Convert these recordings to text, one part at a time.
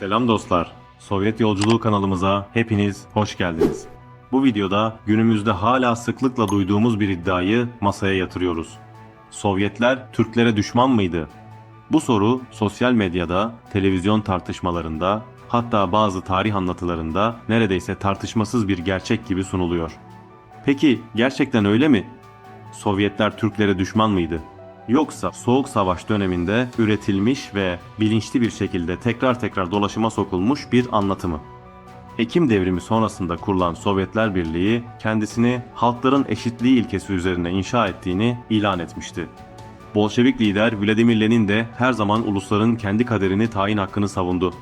Selam dostlar. Sovyet Yolculuğu kanalımıza hepiniz hoş geldiniz. Bu videoda günümüzde hala sıklıkla duyduğumuz bir iddiayı masaya yatırıyoruz. Sovyetler Türklere düşman mıydı? Bu soru sosyal medyada, televizyon tartışmalarında, hatta bazı tarih anlatılarında neredeyse tartışmasız bir gerçek gibi sunuluyor. Peki gerçekten öyle mi? Sovyetler Türklere düşman mıydı? Yoksa Soğuk Savaş döneminde üretilmiş ve bilinçli bir şekilde tekrar tekrar dolaşıma sokulmuş bir anlatı mı? Ekim devrimi sonrasında kurulan Sovyetler Birliği kendisini halkların eşitliği ilkesi üzerine inşa ettiğini ilan etmişti. Bolşevik lider Vladimir Lenin de her zaman ulusların kendi kaderini tayin hakkını savundu.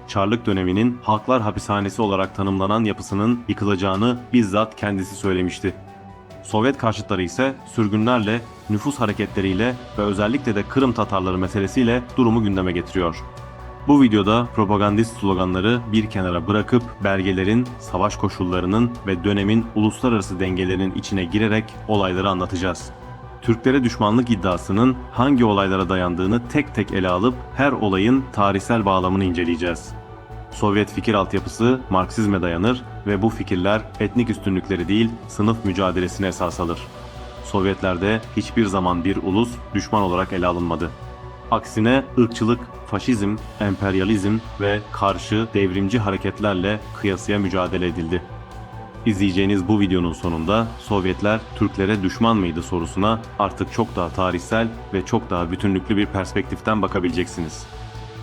Çarlık döneminin halklar hapishanesi olarak tanımlanan yapısının yıkılacağını bizzat kendisi söylemişti. Sovyet karşıtları ise sürgünlerle, nüfus hareketleriyle ve özellikle de Kırım Tatarları meselesiyle durumu gündeme getiriyor. Bu videoda propagandist sloganları bir kenara bırakıp belgelerin, savaş koşullarının ve dönemin uluslararası dengelerinin içine girerek olayları anlatacağız. Türklere düşmanlık iddiasının hangi olaylara dayandığını tek tek ele alıp her olayın tarihsel bağlamını inceleyeceğiz. Sovyet fikir altyapısı Marksizme dayanır ve bu fikirler etnik üstünlükleri değil sınıf mücadelesine esas alır. Sovyetlerde hiçbir zaman bir ulus düşman olarak ele alınmadı. Aksine ırkçılık, faşizm, emperyalizm ve karşı devrimci hareketlerle kıyasıya mücadele edildi. İzleyeceğiniz bu videonun sonunda Sovyetler Türklere düşman mıydı sorusuna artık çok daha tarihsel ve çok daha bütünlüklü bir perspektiften bakabileceksiniz.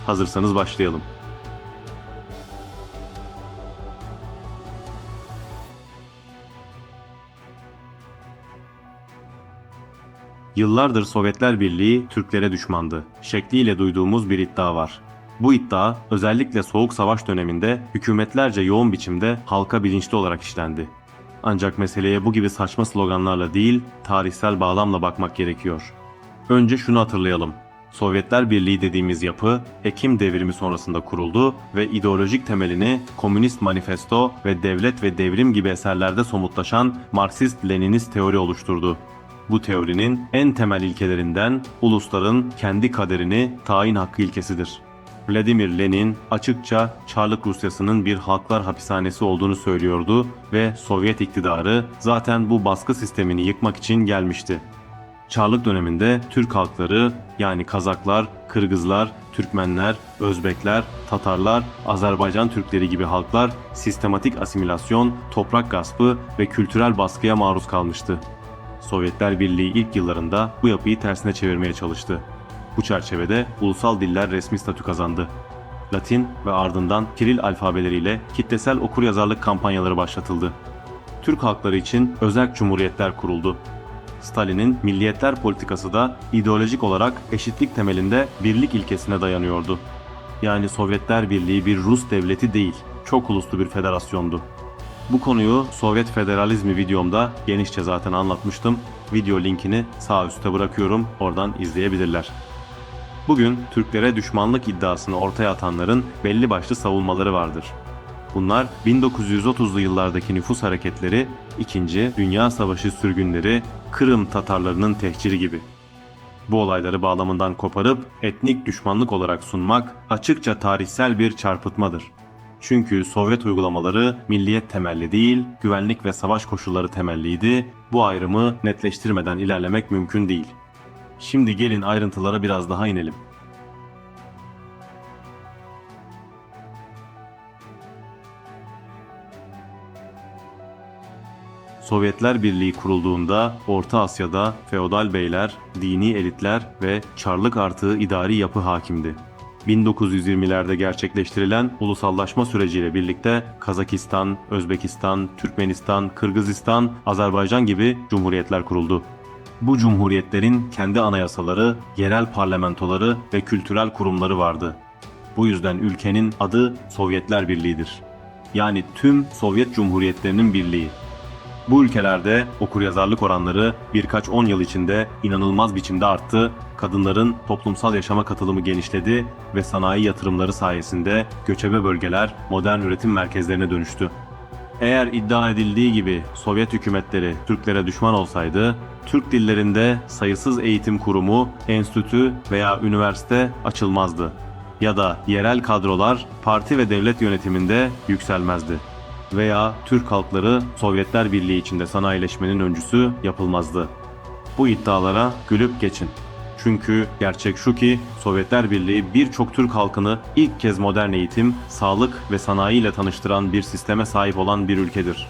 Hazırsanız başlayalım. Yıllardır Sovyetler Birliği Türklere düşmandı şekliyle duyduğumuz bir iddia var. Bu iddia özellikle Soğuk Savaş döneminde hükümetlerce yoğun biçimde halka bilinçli olarak işlendi. Ancak meseleye bu gibi saçma sloganlarla değil, tarihsel bağlamla bakmak gerekiyor. Önce şunu hatırlayalım. Sovyetler Birliği dediğimiz yapı Ekim devrimi sonrasında kuruldu ve ideolojik temelini Komünist Manifesto ve Devlet ve Devrim gibi eserlerde somutlaşan Marksist-Leninist teori oluşturdu. Bu teorinin en temel ilkelerinden ulusların kendi kaderini tayin hakkı ilkesidir. Vladimir Lenin açıkça Çarlık Rusyası'nın bir halklar hapishanesi olduğunu söylüyordu ve Sovyet iktidarı zaten bu baskı sistemini yıkmak için gelmişti. Çarlık döneminde Türk halkları yani Kazaklar, Kırgızlar, Türkmenler, Özbekler, Tatarlar, Azerbaycan Türkleri gibi halklar sistematik asimilasyon, toprak gaspı ve kültürel baskıya maruz kalmıştı. Sovyetler Birliği ilk yıllarında bu yapıyı tersine çevirmeye çalıştı. Bu çerçevede ulusal diller resmi statü kazandı. Latin ve ardından Kiril alfabeleriyle kitlesel okuryazarlık kampanyaları başlatıldı. Türk halkları için özerk cumhuriyetler kuruldu. Stalin'in milliyetler politikası da ideolojik olarak eşitlik temelinde birlik ilkesine dayanıyordu. Yani Sovyetler Birliği bir Rus devleti değil, çok uluslu bir federasyondu. Bu konuyu Sovyet Federalizmi videomda genişçe zaten anlatmıştım. Video linkini sağ üstte bırakıyorum, oradan izleyebilirler. Bugün Türklere düşmanlık iddiasını ortaya atanların belli başlı savunmaları vardır. Bunlar 1930'lu yıllardaki nüfus hareketleri, 2. Dünya Savaşı sürgünleri, Kırım Tatarlarının tehciri gibi. Bu olayları bağlamından koparıp etnik düşmanlık olarak sunmak açıkça tarihsel bir çarpıtmadır. Çünkü Sovyet uygulamaları milliyet temelli değil, güvenlik ve savaş koşulları temelliydi. Bu ayrımı netleştirmeden ilerlemek mümkün değil. Şimdi gelin ayrıntılara biraz daha inelim. Sovyetler Birliği kurulduğunda Orta Asya'da feodal beyler, dini elitler ve Çarlık artığı idari yapı hakimdi. 1920'lerde gerçekleştirilen ulusallaşma süreciyle birlikte Kazakistan, Özbekistan, Türkmenistan, Kırgızistan, Azerbaycan gibi cumhuriyetler kuruldu. Bu cumhuriyetlerin kendi anayasaları, yerel parlamentoları ve kültürel kurumları vardı. Bu yüzden ülkenin adı Sovyetler Birliği'dir. Yani tüm Sovyet Cumhuriyetlerinin birliği. Bu ülkelerde okuryazarlık oranları birkaç 10 yıl içinde inanılmaz biçimde arttı, kadınların toplumsal yaşama katılımı genişledi ve sanayi yatırımları sayesinde göçebe bölgeler modern üretim merkezlerine dönüştü. Eğer iddia edildiği gibi Sovyet hükümetleri Türklere düşman olsaydı, Türk dillerinde sayısız eğitim kurumu, enstitü veya üniversite açılmazdı. ya da yerel kadrolar parti ve devlet yönetiminde yükselmezdi. Veya Türk halkları Sovyetler Birliği içinde sanayileşmenin öncüsü yapılmazdı. Bu iddialara gülüp geçin. Çünkü gerçek şu ki Sovyetler Birliği birçok Türk halkını ilk kez modern eğitim, sağlık ve sanayi ile tanıştıran bir sisteme sahip olan bir ülkedir.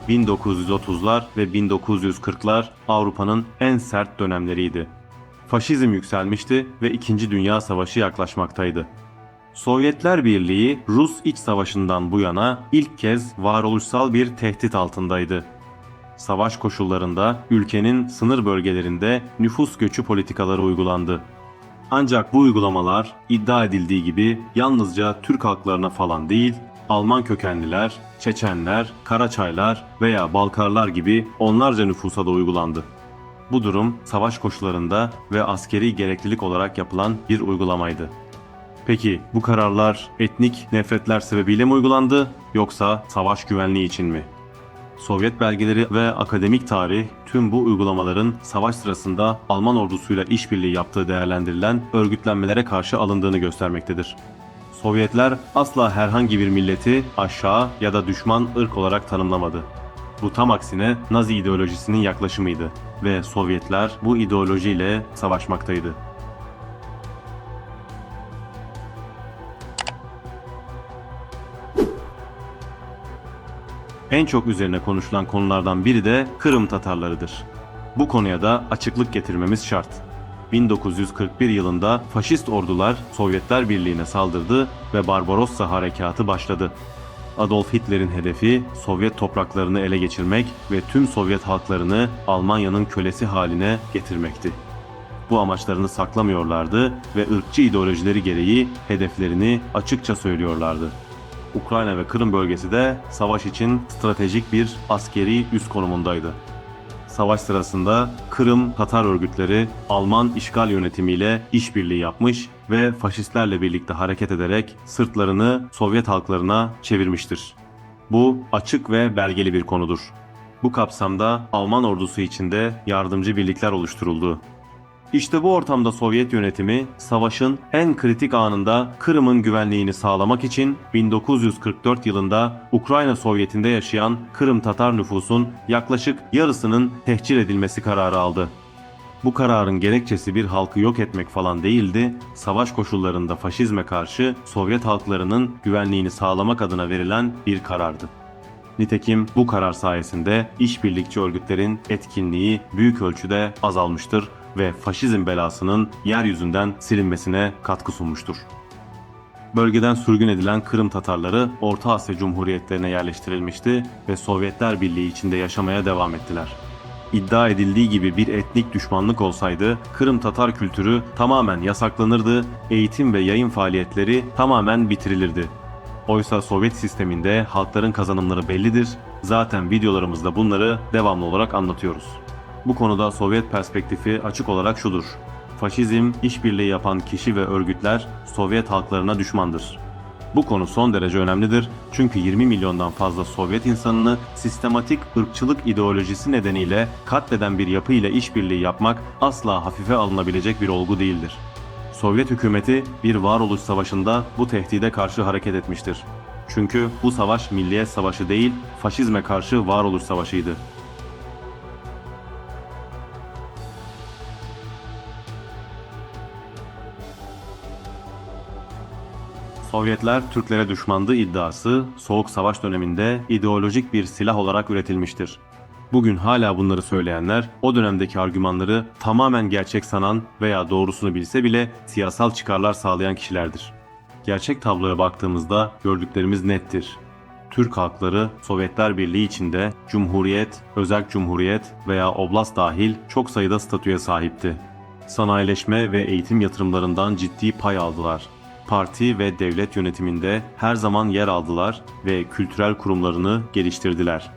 ...1930'lar ve 1940'lar Avrupa'nın en sert dönemleriydi. Faşizm yükselmişti ve İkinci Dünya Savaşı yaklaşmaktaydı. Sovyetler Birliği, Rus İç Savaşı'ndan bu yana ilk kez varoluşsal bir tehdit altındaydı. Savaş koşullarında ülkenin sınır bölgelerinde nüfus göçü politikaları uygulandı. Ancak bu uygulamalar iddia edildiği gibi yalnızca Türk halklarına falan değil, Alman kökenliler, Çeçenler, Karaçaylar veya Balkarlar gibi onlarca nüfusa da uygulandı. Bu durum savaş koşullarında ve askeri gereklilik olarak yapılan bir uygulamaydı. Peki bu kararlar etnik nefretler sebebiyle mi uygulandı yoksa savaş güvenliği için mi? Sovyet belgeleri ve akademik tarih tüm bu uygulamaların savaş sırasında Alman ordusuyla işbirliği yaptığı değerlendirilen örgütlenmelere karşı alındığını göstermektedir. Sovyetler asla herhangi bir milleti aşağı ya da düşman ırk olarak tanımlamadı. Bu tam aksine Nazi ideolojisinin yaklaşımıydı ve Sovyetler bu ideolojiyle savaşmaktaydı. En çok üzerine konuşulan konulardan biri de Kırım Tatarlarıdır. Bu konuya da açıklık getirmemiz şart. 1941 yılında faşist ordular Sovyetler Birliği'ne saldırdı ve Barbarossa Harekatı başladı. Adolf Hitler'in hedefi Sovyet topraklarını ele geçirmek ve tüm Sovyet halklarını Almanya'nın kölesi haline getirmekti. Bu amaçlarını saklamıyorlardı ve ırkçı ideolojileri gereği hedeflerini açıkça söylüyorlardı. Ukrayna ve Kırım bölgesi de savaş için stratejik bir askeri üs konumundaydı. Savaş sırasında Kırım Tatar örgütleri Alman işgal yönetimiyle işbirliği yapmış ve faşistlerle birlikte hareket ederek sırtlarını Sovyet halklarına çevirmiştir. Bu açık ve belgeli bir konudur. Bu kapsamda Alman ordusu içinde yardımcı birlikler oluşturuldu. İşte bu ortamda Sovyet yönetimi savaşın en kritik anında Kırım'ın güvenliğini sağlamak için 1944 yılında Ukrayna Sovyeti'nde yaşayan Kırım Tatar nüfusun yaklaşık yarısının tehcir edilmesi kararı aldı. Bu kararın gerekçesi bir halkı yok etmek falan değildi, savaş koşullarında faşizme karşı Sovyet halklarının güvenliğini sağlamak adına verilen bir karardı. Nitekim bu karar sayesinde işbirlikçi örgütlerin etkinliği büyük ölçüde azalmıştır ve faşizm belasının yeryüzünden silinmesine katkı sunmuştur. Bölgeden sürgün edilen Kırım Tatarları Orta Asya Cumhuriyetlerine yerleştirilmişti ve Sovyetler Birliği içinde yaşamaya devam ettiler. İddia edildiği gibi bir etnik düşmanlık olsaydı Kırım Tatar kültürü tamamen yasaklanırdı, eğitim ve yayın faaliyetleri tamamen bitirilirdi. Oysa Sovyet sisteminde halkların kazanımları bellidir, zaten videolarımızda bunları devamlı olarak anlatıyoruz. Bu konuda Sovyet perspektifi açık olarak şudur: faşizm, işbirliği yapan kişi ve örgütler Sovyet halklarına düşmandır. Bu konu son derece önemlidir çünkü 20 milyondan fazla Sovyet insanını sistematik ırkçılık ideolojisi nedeniyle katleden bir yapı ile işbirliği yapmak asla hafife alınabilecek bir olgu değildir. Sovyet hükümeti bir varoluş savaşında bu tehdide karşı hareket etmiştir. Çünkü bu savaş milliyet savaşı değil, faşizme karşı varoluş savaşıydı. Sovyetler Türklere düşmandı iddiası Soğuk Savaş döneminde ideolojik bir silah olarak üretilmiştir. Bugün hala bunları söyleyenler o dönemdeki argümanları tamamen gerçek sanan veya doğrusunu bilse bile siyasal çıkarlar sağlayan kişilerdir. Gerçek tabloya baktığımızda gördüklerimiz nettir. Türk halkları Sovyetler Birliği içinde Cumhuriyet, Özerk Cumhuriyet veya Oblast dahil çok sayıda statüye sahipti. Sanayileşme ve eğitim yatırımlarından ciddi pay aldılar. Parti ve devlet yönetiminde her zaman yer aldılar ve kültürel kurumlarını geliştirdiler.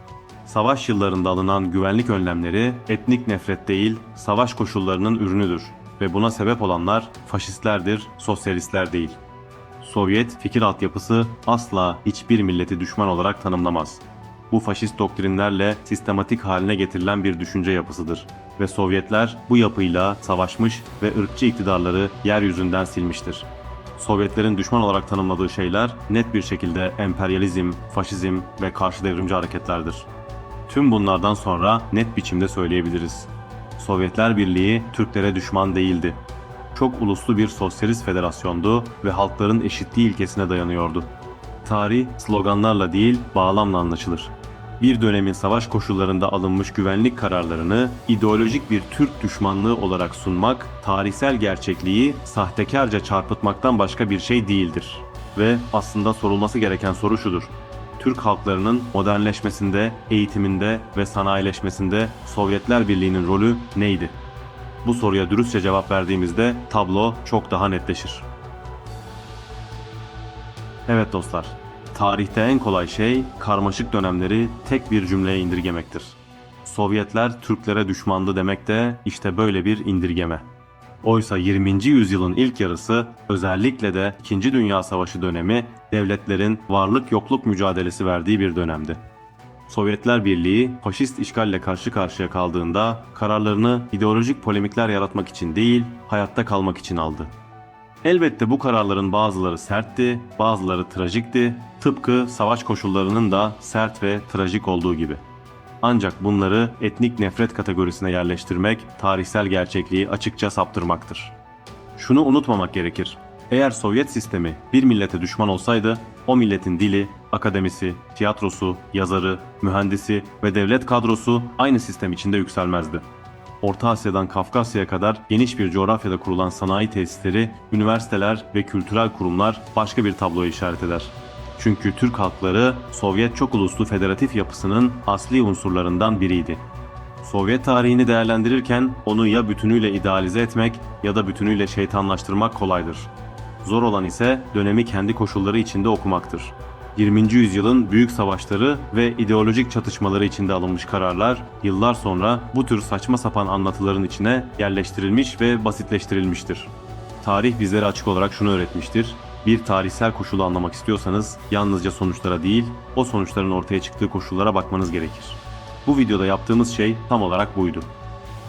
Savaş yıllarında alınan güvenlik önlemleri etnik nefret değil, savaş koşullarının ürünüdür ve buna sebep olanlar faşistlerdir, sosyalistler değil. Sovyet fikir altyapısı asla hiçbir milleti düşman olarak tanımlamaz. bu faşist doktrinlerle sistematik haline getirilen bir düşünce yapısıdır. Ve Sovyetler bu yapıyla savaşmış ve ırkçı iktidarları yeryüzünden silmiştir. Sovyetlerin düşman olarak tanımladığı şeyler net bir şekilde emperyalizm, faşizm ve karşı devrimci hareketlerdir. Tüm bunlardan sonra net biçimde söyleyebiliriz. Sovyetler Birliği Türklere düşman değildi. Çok uluslu bir sosyalist federasyondu ve halkların eşitliği ilkesine dayanıyordu. Tarih sloganlarla değil, bağlamla anlaşılır. Bir dönemin savaş koşullarında alınmış güvenlik kararlarını ideolojik bir Türk düşmanlığı olarak sunmak, tarihsel gerçekliği sahtekarca çarpıtmaktan başka bir şey değildir. Ve aslında sorulması gereken soru şudur: Türk halklarının modernleşmesinde, eğitiminde ve sanayileşmesinde Sovyetler Birliği'nin rolü neydi? Bu soruya dürüstçe cevap verdiğimizde tablo çok daha netleşir. Evet dostlar, tarihte en kolay şey karmaşık dönemleri tek bir cümleye indirgemektir. Sovyetler Türklere düşmandı demek de işte böyle bir indirgeme. Oysa 20. yüzyılın ilk yarısı, özellikle de 2. Dünya Savaşı dönemi, devletlerin varlık yokluk mücadelesi verdiği bir dönemdi. Sovyetler Birliği faşist işgalle karşı karşıya kaldığında kararlarını ideolojik polemikler yaratmak için değil, hayatta kalmak için aldı. Elbette bu kararların bazıları sertti, bazıları trajikti, tıpkı savaş koşullarının da sert ve trajik olduğu gibi. Ancak bunları etnik nefret kategorisine yerleştirmek, tarihsel gerçekliği açıkça saptırmaktır. Şunu unutmamak gerekir: eğer Sovyet sistemi bir millete düşman olsaydı, o milletin dili, akademisi, tiyatrosu, yazarı, mühendisi ve devlet kadrosu aynı sistem içinde yükselmezdi. Orta Asya'dan Kafkasya'ya kadar geniş bir coğrafyada kurulan sanayi tesisleri, üniversiteler ve kültürel kurumlar başka bir tabloya işaret eder. Çünkü Türk halkları Sovyet çok uluslu federatif yapısının asli unsurlarından biriydi. Sovyet tarihini değerlendirirken onu ya bütünüyle idealize etmek ya da bütünüyle şeytanlaştırmak kolaydır. Zor olan ise dönemi kendi koşulları içinde okumaktır. 20. yüzyılın büyük savaşları ve ideolojik çatışmaları içinde alınmış kararlar yıllar sonra bu tür saçma sapan anlatıların içine yerleştirilmiş ve basitleştirilmiştir. Tarih bizlere açık olarak şunu öğretmiştir: bir tarihsel koşulu anlamak istiyorsanız yalnızca sonuçlara değil, o sonuçların ortaya çıktığı koşullara bakmanız gerekir. Bu videoda yaptığımız şey tam olarak buydu.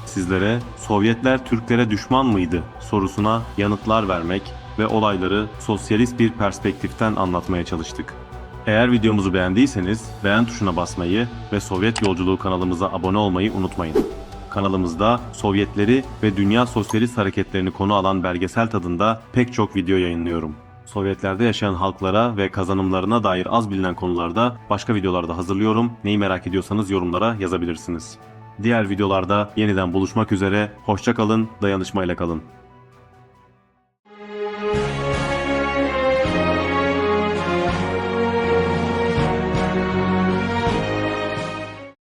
Sizlere Sovyetler Türklere düşman mıydı sorusuna yanıtlar vermek ve olayları sosyalist bir perspektiften anlatmaya çalıştık. Eğer videomuzu beğendiyseniz beğen tuşuna basmayı ve Sovyet Yolculuğu kanalımıza abone olmayı unutmayın. Kanalımızda Sovyetleri ve dünya sosyalist hareketlerini konu alan belgesel tadında pek çok video yayınlıyorum. Sovyetlerde yaşayan halklara ve kazanımlarına dair az bilinen konularda başka videolarda hazırlıyorum. Neyi merak ediyorsanız yorumlara yazabilirsiniz. Diğer videolarda yeniden buluşmak üzere, hoşça kalın, dayanışmayla kalın.